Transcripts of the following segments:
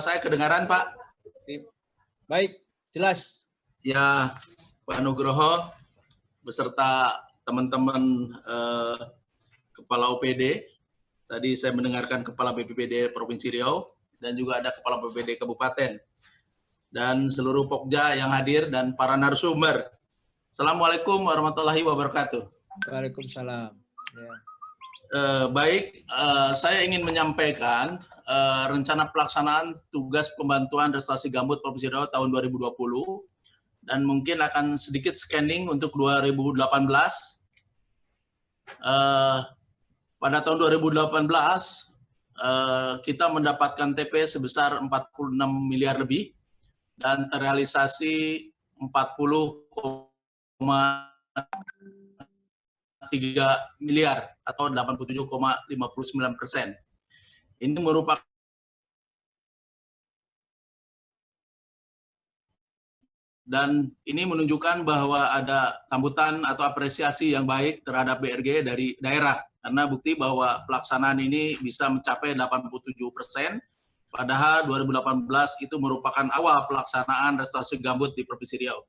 Saya kedengaran, Pak? Baik, jelas. Ya, Pak Nugroho beserta teman-teman Kepala OPD. Tadi saya mendengarkan Kepala BPBD Provinsi Riau dan juga ada Kepala BPBD Kabupaten dan seluruh Pokja yang hadir dan para narasumber. Assalamualaikum warahmatullahi wabarakatuh. Waalaikumsalam. Ya. Baik, saya ingin menyampaikan rencana pelaksanaan tugas pembantuan restorasi gambut Provinsi Riau tahun 2020 dan mungkin akan sedikit scanning untuk 2018. Pada tahun 2018 kita mendapatkan TP sebesar 46 miliar lebih dan terrealisasi 40,3 miliar atau 87,59%. Ini merupakan dan ini menunjukkan bahwa ada sambutan atau apresiasi yang baik terhadap BRG dari daerah karena bukti bahwa pelaksanaan ini bisa mencapai 87%, padahal 2018 itu merupakan awal pelaksanaan restorasi gambut di Provinsi Riau.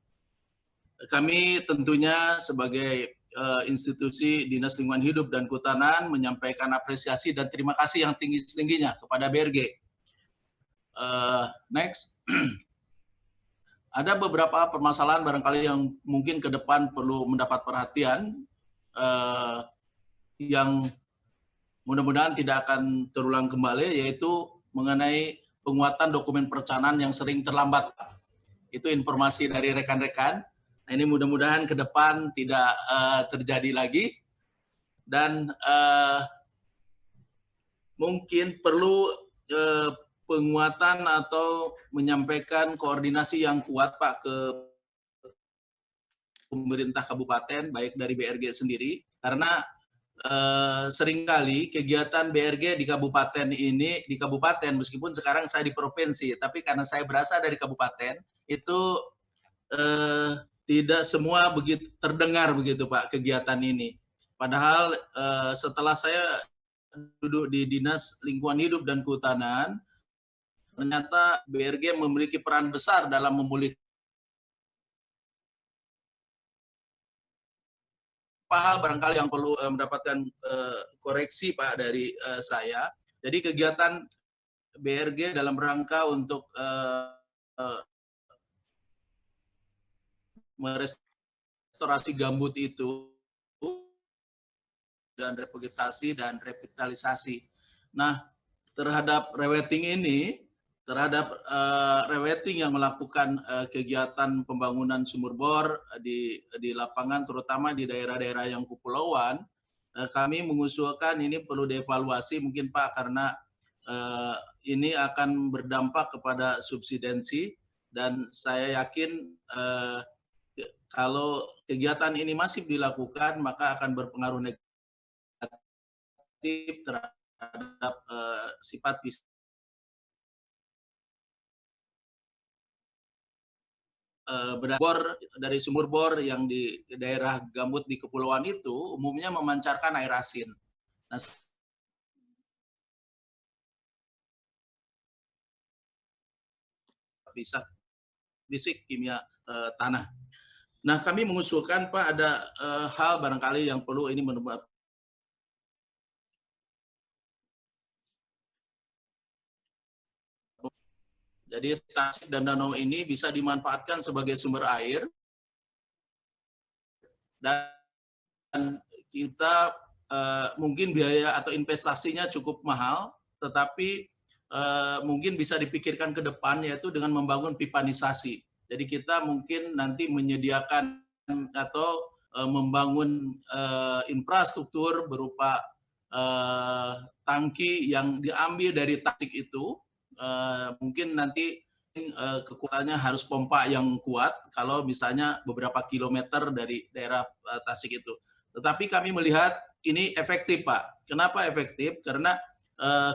Kami tentunya sebagai institusi Dinas Lingkungan Hidup dan Kehutanan menyampaikan apresiasi dan terima kasih yang tinggi-tingginya kepada BRG. Next. Ada beberapa permasalahan barangkali yang mungkin ke depan perlu mendapat perhatian yang mudah-mudahan tidak akan terulang kembali, yaitu mengenai penguatan dokumen perencanaan yang sering terlambat. Itu informasi dari rekan-rekan. Nah, ini mudah-mudahan ke depan tidak terjadi lagi dan mungkin perlu penguatan atau menyampaikan koordinasi yang kuat Pak ke pemerintah kabupaten baik dari BRG sendiri karena seringkali kegiatan BRG di kabupaten ini di kabupaten meskipun sekarang saya di provinsi tapi karena saya berasal dari kabupaten itu tidak semua begitu terdengar begitu Pak kegiatan ini. Padahal setelah saya duduk di Dinas Lingkungan Hidup dan Kehutanan, ternyata BRG memiliki peran besar dalam memulihkan hal barangkali yang perlu mendapatkan koreksi Pak dari saya. Jadi kegiatan BRG dalam rangka untuk merestorasi gambut itu dan revegetasi dan revitalisasi. Nah, terhadap reweting ini, terhadap reweting yang melakukan kegiatan pembangunan sumur bor di lapangan, terutama di daerah-daerah yang kepulauan, kami mengusulkan ini perlu dievaluasi mungkin Pak karena ini akan berdampak kepada subsidensi dan saya yakin kalau kegiatan ini masih dilakukan maka akan berpengaruh negatif terhadap sifat bor dari sumur bor yang di daerah gambut di kepulauan itu umumnya memancarkan air asin. Nah, bisa fisik kimia tanah. Nah, kami mengusulkan Pak ada hal barangkali yang perlu ini menurut jadi Tasik dan danau ini bisa dimanfaatkan sebagai sumber air dan kita mungkin biaya atau investasinya cukup mahal, tetapi mungkin bisa dipikirkan ke depan yaitu dengan membangun pipanisasi. Jadi kita mungkin nanti menyediakan atau membangun infrastruktur berupa tangki yang diambil dari Tasik itu. Mungkin nanti kekuatannya harus pompa yang kuat kalau misalnya beberapa kilometer dari daerah Tasik itu. Tetapi kami melihat ini efektif Pak. Kenapa efektif? Karena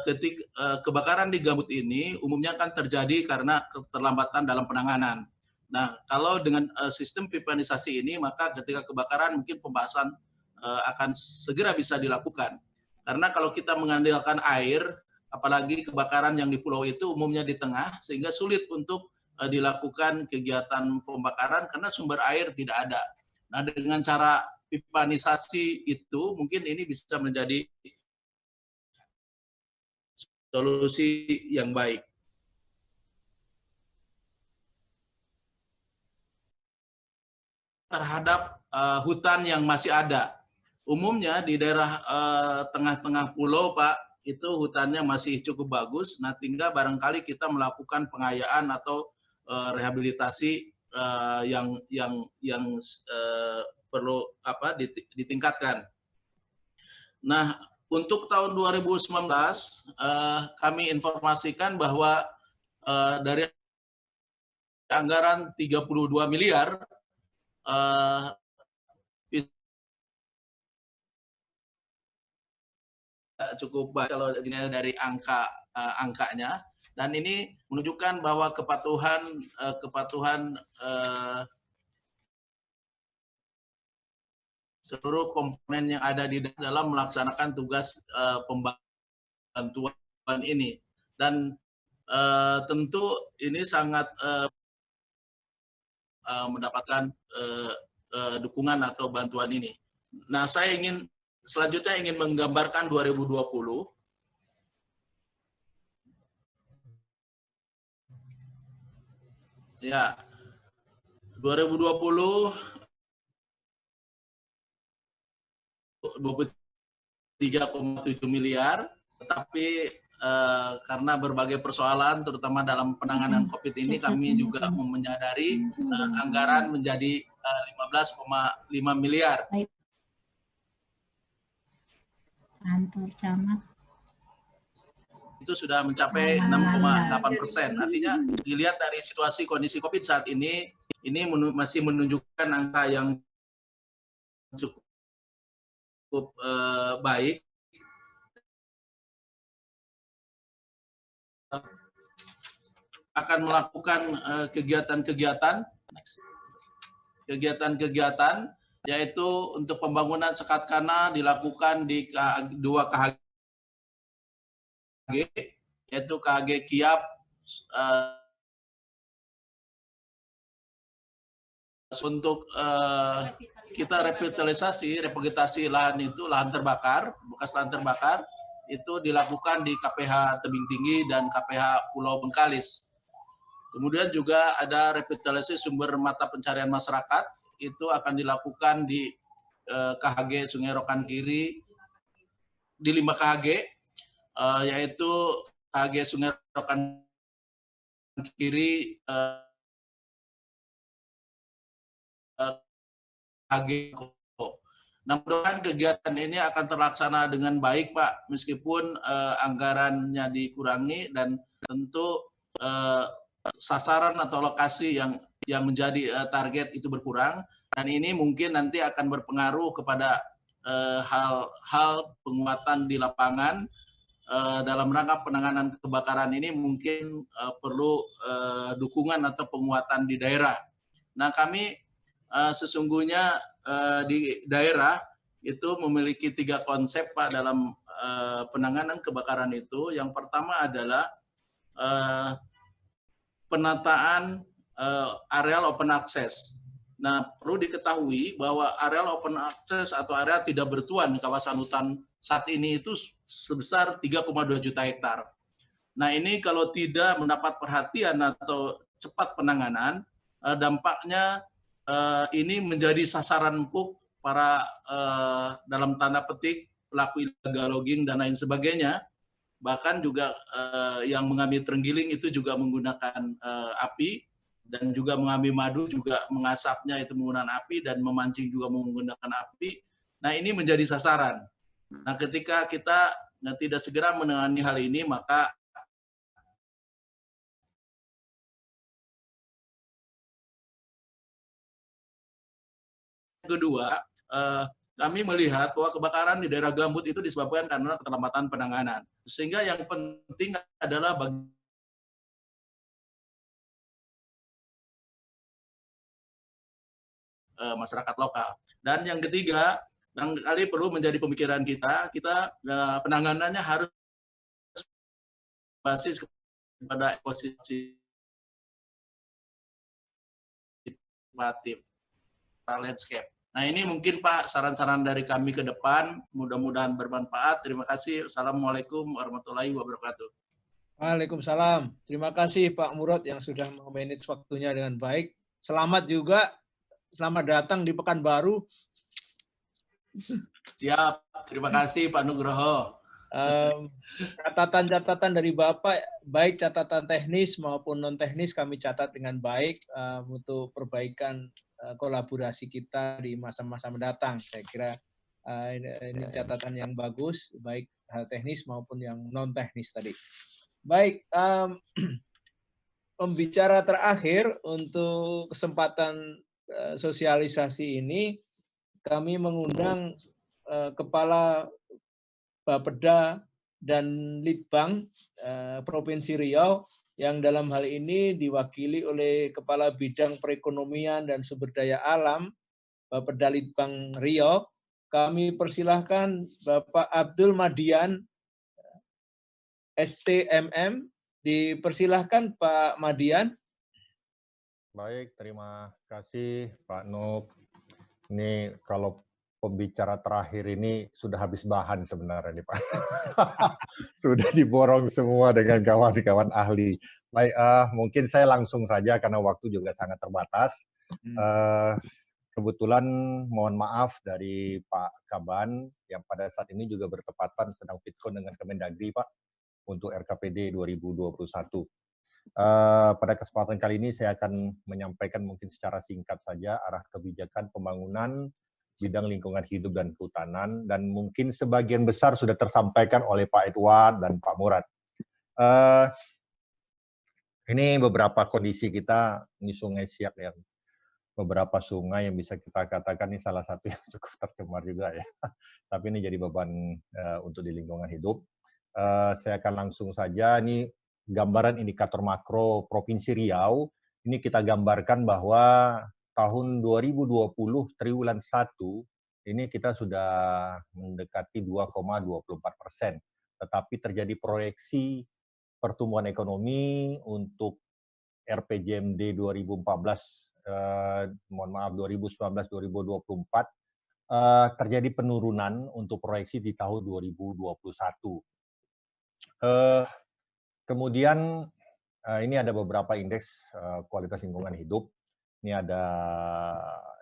ketika kebakaran di gambut ini umumnya kan terjadi karena keterlambatan dalam penanganan. Nah, kalau dengan sistem pipanisasi ini, maka ketika kebakaran mungkin pembahasan akan segera bisa dilakukan. Karena kalau kita mengandalkan air, apalagi kebakaran yang di pulau itu umumnya di tengah, sehingga sulit untuk dilakukan kegiatan pembakaran karena sumber air tidak ada. Nah, dengan cara pipanisasi itu mungkin ini bisa menjadi solusi yang baik. Terhadap hutan yang masih ada. Umumnya di daerah tengah-tengah pulau, Pak, itu hutannya masih cukup bagus. Nah, tinggal barangkali kita melakukan pengayaan atau rehabilitasi yang perlu ditingkatkan. Nah, untuk tahun 2019 kami informasikan bahwa dari anggaran 32 miliar cukup baik kalau dari angkanya, dan ini menunjukkan bahwa kepatuhan seluruh komponen yang ada di dalam melaksanakan tugas pembantuan ini, dan tentu ini sangat mendapatkan dukungan atau bantuan ini. Nah, saya selanjutnya ingin menggambarkan 2020. Ya, 2020 23,7 miliar, tetapi karena berbagai persoalan, terutama dalam penanganan COVID ini, kami juga menyadari anggaran menjadi 15,5 miliar. Kantor camat itu sudah mencapai 6,8%. Artinya dilihat dari situasi kondisi COVID saat ini masih menunjukkan angka yang cukup baik. Akan melakukan kegiatan-kegiatan yaitu untuk pembangunan sekat kana dilakukan di 2 KHG, yaitu KHG Kiap untuk kita revitalisasi lahan itu, lahan terbakar, bekas lahan terbakar itu dilakukan di KPH Tebing Tinggi dan KPH Pulau Bengkalis. Kemudian juga ada revitalisasi sumber mata pencarian masyarakat, itu akan dilakukan di KHG Sungai Rokan Kiri, di 5 KHG, yaitu KHG Sungai Rokan Kiri, KHG. Nah, mudah-mudahan kegiatan ini akan terlaksana dengan baik, Pak, meskipun anggarannya dikurangi, dan tentu sasaran atau lokasi yang menjadi target itu berkurang, dan ini mungkin nanti akan berpengaruh kepada hal-hal penguatan di lapangan dalam rangka penanganan kebakaran ini. Mungkin perlu dukungan atau penguatan di daerah. Nah, kami sesungguhnya di daerah itu memiliki 3 konsep, Pak, dalam penanganan kebakaran itu. Yang pertama adalah penataan areal open access. Nah, perlu diketahui bahwa areal open access atau area tidak bertuan di kawasan hutan saat ini itu sebesar 3,2 juta hektar. Nah, ini kalau tidak mendapat perhatian atau cepat penanganan, dampaknya ini menjadi sasaran empuk para dalam tanda petik pelaku illegal logging dan lain sebagainya. Bahkan juga yang mengambil terenggiling itu juga menggunakan api, dan juga mengambil madu juga mengasapnya itu menggunakan api, dan memancing juga menggunakan api. Nah, ini menjadi sasaran. Nah, ketika kita tidak segera menangani hal ini, maka kedua, kami melihat bahwa kebakaran di daerah gambut itu disebabkan karena keterlambatan penanganan. Sehingga yang penting adalah masyarakat lokal. Dan yang ketiga, barangkali perlu menjadi pemikiran kita penanganannya harus basis kepada ekosistem landscape. Nah, ini mungkin Pak saran-saran dari kami ke depan, mudah-mudahan bermanfaat. Terima kasih. Assalamualaikum warahmatullahi wabarakatuh. Waalaikumsalam. Terima kasih Pak Murad yang sudah memanage waktunya dengan baik. Selamat juga, selamat datang di Pekanbaru. Siap. Terima kasih Pak Nugroho. Catatan-catatan dari Bapak, baik catatan teknis maupun non-teknis kami catat dengan baik untuk perbaikan kolaborasi kita di masa-masa mendatang. Saya kira ini catatan yang bagus, baik hal teknis maupun yang non-teknis tadi. Baik, pembicara terakhir untuk kesempatan sosialisasi ini, kami mengundang Kepala Bapeda dan Litbang Provinsi Riau yang dalam hal ini diwakili oleh Kepala Bidang Perekonomian dan Sumber Daya Alam Bapeda Litbang Riau. Kami persilahkan Bapak Abdul Madian, STMM. Dipersilahkan Pak Madian. Baik, terima kasih Pak Nuk. Ini kalau pembicara terakhir ini sudah habis bahan sebenarnya nih Pak. Sudah diborong semua dengan kawan-kawan ahli. Baik, mungkin saya langsung saja karena waktu juga sangat terbatas. Kebetulan mohon maaf dari Pak Kaban yang pada saat ini juga bertepatan sedang fitkon dengan Kemendagri Pak untuk RKPD 2021. Pada kesempatan kali ini saya akan menyampaikan mungkin secara singkat saja arah kebijakan pembangunan bidang lingkungan hidup dan kehutanan, dan mungkin sebagian besar sudah tersampaikan oleh Pak Edward dan Pak Murad. Ini beberapa kondisi kita, ini Sungai Siak ya, beberapa sungai yang bisa kita katakan ini salah satu yang cukup tercemar juga ya. Tapi ini jadi beban untuk di lingkungan hidup. Saya akan langsung saja, ini gambaran indikator makro Provinsi Riau. Ini kita gambarkan bahwa tahun 2020 triwulan 1 ini kita sudah mendekati 2,24%. Tetapi terjadi proyeksi pertumbuhan ekonomi untuk RPJMD 2019-2024 terjadi penurunan untuk proyeksi di tahun 2021. Kemudian ini ada beberapa indeks kualitas lingkungan hidup. Ini ada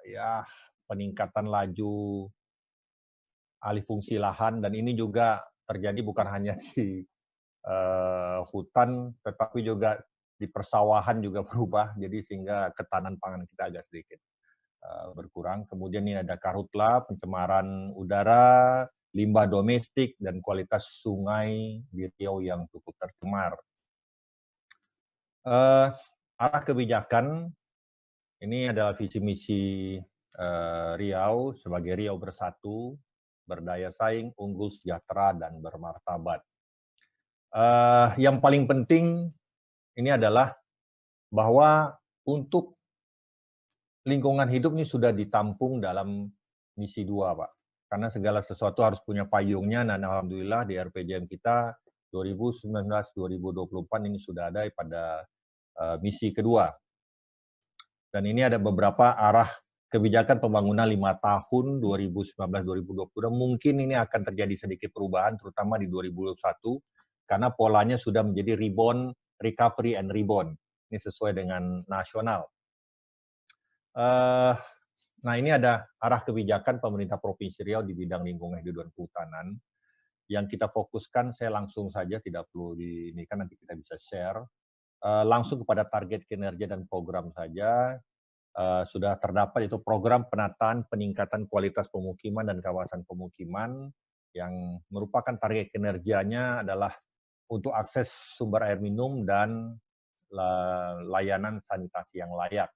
ya peningkatan laju alih fungsi lahan, dan ini juga terjadi bukan hanya di hutan, tetapi juga di persawahan juga berubah, jadi sehingga ketahanan pangan kita agak sedikit berkurang. Kemudian ini ada karhutla, pencemaran udara, limbah domestik, dan kualitas sungai di Riau yang cukup tercemar. Arah kebijakan, ini adalah visi misi Riau sebagai Riau Bersatu, berdaya saing, unggul, sejahtera, dan bermartabat. Yang paling penting ini adalah bahwa untuk lingkungan hidup ini sudah ditampung dalam misi 2, Pak. Karena segala sesuatu harus punya payungnya, dan alhamdulillah di RPJM kita 2019-2024 ini sudah ada pada misi kedua. Dan ini ada beberapa arah kebijakan pembangunan 5 tahun 2019-2020. Mungkin ini akan terjadi sedikit perubahan, terutama di 2021, karena polanya sudah menjadi rebound, recovery and rebound. Ini sesuai dengan nasional. Nah, ini ada arah kebijakan pemerintah Provinsi Riau di bidang lingkungan hidup dan kehutanan. Yang kita fokuskan, saya langsung saja, tidak perlu ini kan nanti kita bisa share. Langsung kepada target kinerja dan program saja. Sudah terdapat itu program penataan peningkatan kualitas pemukiman dan kawasan pemukiman, yang merupakan target kinerjanya adalah untuk akses sumber air minum dan layanan sanitasi yang layak.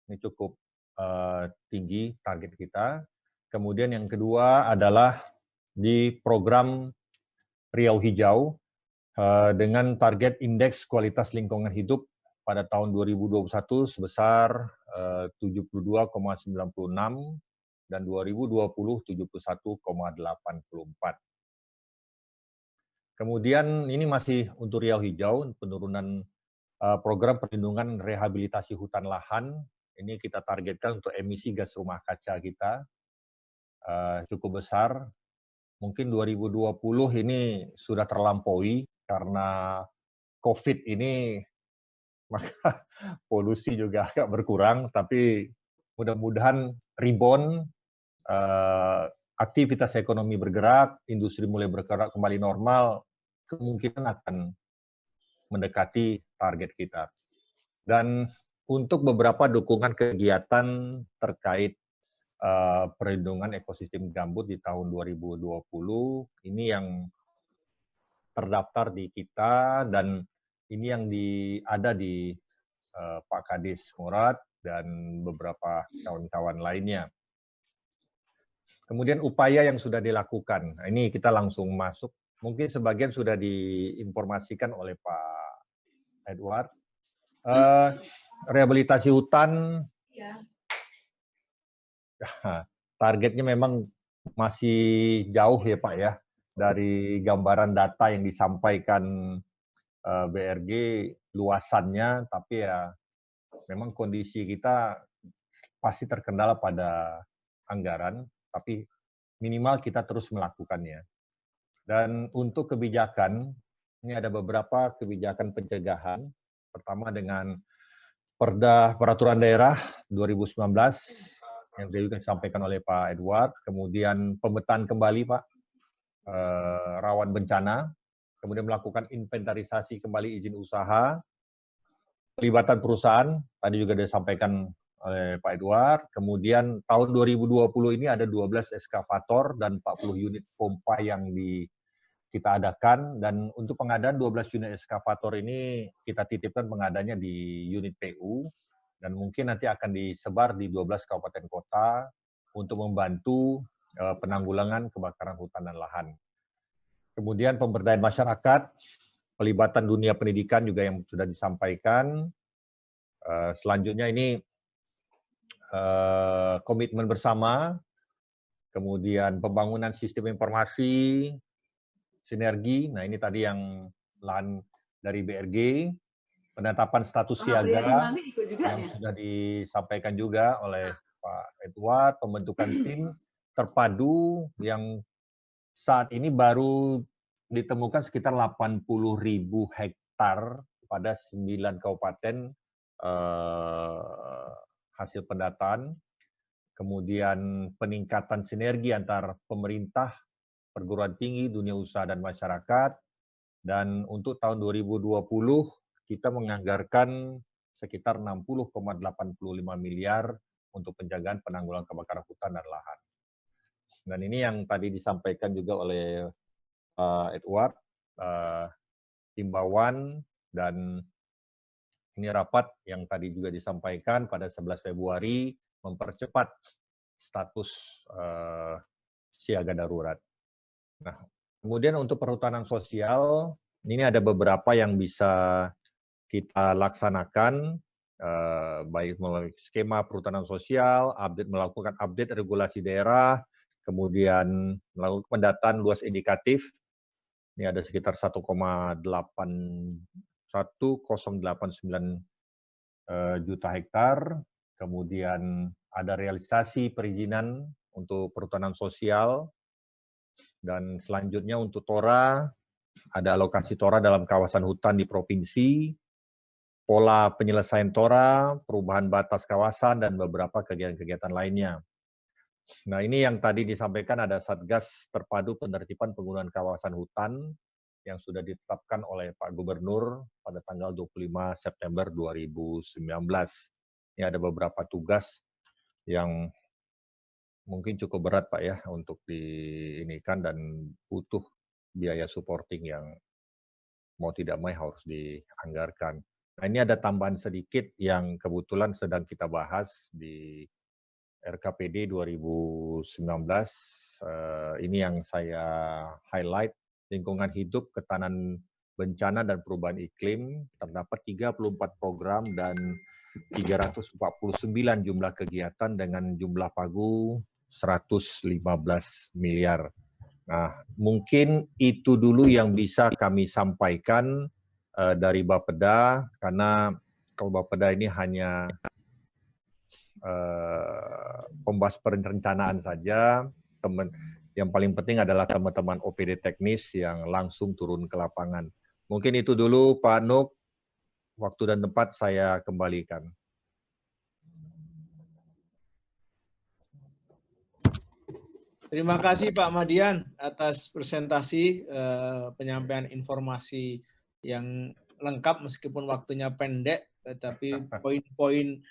Ini cukup tinggi target kita. Kemudian yang kedua adalah di program Riau Hijau dengan target indeks kualitas lingkungan hidup pada tahun 2021 sebesar 72,96 dan 2020 71,84. Kemudian ini masih untuk Riau Hijau, penurunan program perlindungan rehabilitasi hutan lahan. Ini kita targetkan untuk emisi gas rumah kaca kita cukup besar. Mungkin 2020 ini sudah terlampaui karena COVID ini, maka polusi juga agak berkurang, tapi mudah-mudahan rebound, aktivitas ekonomi bergerak, industri mulai bergerak kembali normal, kemungkinan akan mendekati target kita. Dan untuk beberapa dukungan kegiatan terkait perlindungan ekosistem gambut di tahun 2020, ini yang terdaftar di kita dan ini yang ada di Pak Kadis Murad dan beberapa kawan-kawan lainnya. Kemudian upaya yang sudah dilakukan, ini kita langsung masuk, mungkin sebagian sudah diinformasikan oleh Pak Edward. Rehabilitasi hutan, targetnya memang masih jauh ya Pak ya, dari gambaran data yang disampaikan BRG luasannya, tapi ya memang kondisi kita pasti terkendala pada anggaran, tapi minimal kita terus melakukannya. Dan untuk kebijakan, ini ada beberapa kebijakan pencegahan. Pertama dengan Peraturan Daerah 2019, yang juga disampaikan oleh Pak Edward, kemudian pemetaan kembali Pak, rawan bencana, kemudian melakukan inventarisasi kembali izin usaha, pelibatan perusahaan, tadi juga disampaikan oleh Pak Edward, kemudian tahun 2020 ini ada 12 eskavator dan 40 unit pompa yang kita adakan, dan untuk pengadaan 12 unit eskavator ini kita titipkan pengadanya di unit PU, dan mungkin nanti akan disebar di 12 kabupaten kota untuk membantu penanggulangan kebakaran hutan dan lahan. Kemudian pemberdayaan masyarakat, pelibatan dunia pendidikan juga yang sudah disampaikan. Selanjutnya ini komitmen bersama, kemudian pembangunan sistem informasi, sinergi, nah ini tadi yang lahan dari BRG, penetapan status siaga yang sudah disampaikan juga oleh Pak Edward, pembentukan tim terpadu yang saat ini baru ditemukan sekitar 80.000 hektar pada 9 kabupaten hasil pendataan, kemudian peningkatan sinergi antar pemerintah, perguruan tinggi, dunia usaha, dan masyarakat. Dan untuk tahun 2020, kita menganggarkan sekitar 60,85 miliar untuk penjagaan penanggulangan kebakaran hutan dan lahan. Dan ini yang tadi disampaikan juga oleh Edward, himbauan, dan ini rapat yang tadi juga disampaikan pada 11 Februari, mempercepat status siaga darurat. Nah, kemudian untuk perhutanan sosial, ini ada beberapa yang bisa kita laksanakan, baik melalui skema perhutanan sosial, melakukan update regulasi daerah, kemudian melakukan pendataan luas indikatif. Ini ada sekitar 1,1089 juta hektar. Kemudian ada realisasi perizinan untuk perhutanan sosial. Dan selanjutnya untuk TORA, ada alokasi TORA dalam kawasan hutan di provinsi, pola penyelesaian TORA, perubahan batas kawasan, dan beberapa kegiatan-kegiatan lainnya. Nah, ini yang tadi disampaikan ada Satgas Terpadu Penertiban Penggunaan Kawasan Hutan yang sudah ditetapkan oleh Pak Gubernur pada tanggal 25 September 2019. Ini ada beberapa tugas yang mungkin cukup berat Pak ya untuk diinikan dan butuh biaya supporting yang mau tidak mau harus dianggarkan. Nah, ini ada tambahan sedikit yang kebetulan sedang kita bahas di RKPD 2019, ini yang saya highlight, lingkungan hidup, ketahanan bencana dan perubahan iklim, terdapat 34 program dan 349 jumlah kegiatan dengan jumlah pagu 115 miliar. Nah, mungkin itu dulu yang bisa kami sampaikan dari Bapeda, karena kalau Bapeda ini hanya pembahas perencanaan saja. Yang paling penting adalah teman-teman OPD teknis yang langsung turun ke lapangan. Mungkin itu dulu Pak Nuk, waktu dan tempat saya kembalikan. Terima kasih Pak Madian atas presentasi penyampaian informasi yang lengkap meskipun waktunya pendek, tapi poin-poin